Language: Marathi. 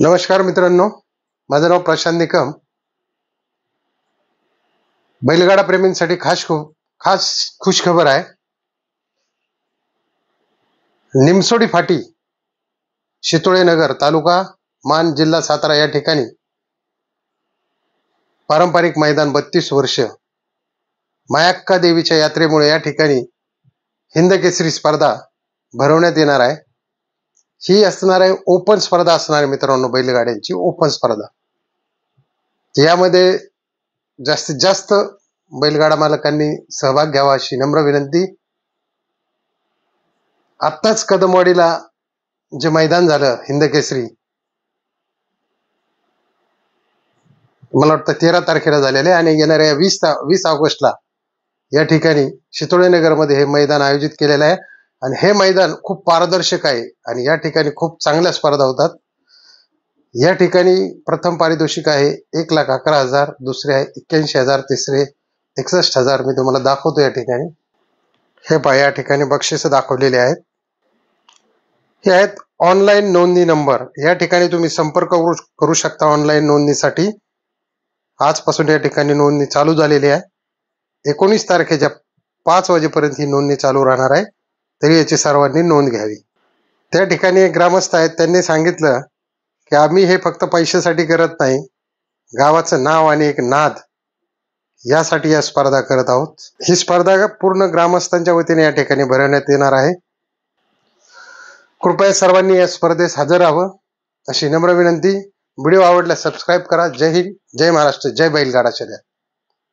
नमस्कार मित्रांनो, माझं नाव प्रशांत निकम. बैलगाडा प्रेमींसाठी खास खुश खबर आहे. निमसोडी फाटी, शितोळे नगर, तालुका मान, जिल्हा सातारा या ठिकाणी पारंपरिक मैदान 32 वर्ष मायाक्का देवीच्या यात्रेमुळे या ठिकाणी हिंद केसरी स्पर्धा भरवण्यात येणार आहे. ही असणार आहे ओपन स्पर्धा असणार आहे मित्रांनो, बैलगाड्यांची ओपन स्पर्धा. यामध्ये जास्तीत जास्त बैलगाडा मालकांनी सहभाग घ्यावा अशी नम्र विनंती. आत्ताच कदमवाडीला जे मैदान झालं हिंद केसरी, मला वाटतं 13 तारखेला झालेले आणि येणाऱ्या 20 ऑगस्टला या ठिकाणी शितोळे नगरमध्ये हे मैदान आयोजित केलेलं आहे. आणि हे मैदान खूप पारदर्शक आहे आणि या ठिकाणी खूप चांगल्या स्पर्धा होतात. या ठिकाणी प्रथम पारितोषिक आहे 1,11,000, दुसरे आहे 81,000, तिसरे 61,000. मी तुम्हाला दाखवतो या ठिकाणी. हे पहा, या ठिकाणी बक्षिसं दाखवलेले आहेत. हे आहेत ऑनलाईन नोंदणी नंबर. या ठिकाणी तुम्ही संपर्क करू शकता ऑनलाईन नोंदणीसाठी. आजपासून या ठिकाणी नोंदणी चालू झालेली आहे. 19 तारखेच्या 5 वाजेपर्यंत ही नोंदणी चालू राहणार आहे. तरी याची सर्वांनी नोंद घ्यावी. त्या ठिकाणी एक ग्रामस्थ आहेत, त्यांनी सांगितलं की आम्ही हे फक्त पैशासाठी करत नाही, गावाचं नाव आणि एक नाद यासाठी या स्पर्धा करत आहोत. ही स्पर्धा पूर्ण ग्रामस्थांच्या वतीने या ठिकाणी भरवण्यात येणार आहे. कृपया सर्वांनी या स्पर्धेस हजर राहावं अशी नम्र विनंती. व्हिडिओ आवडल्यास सबस्क्राईब करा. जय हिंद, जय महाराष्ट्र, जय बैलगाडा शर्यत.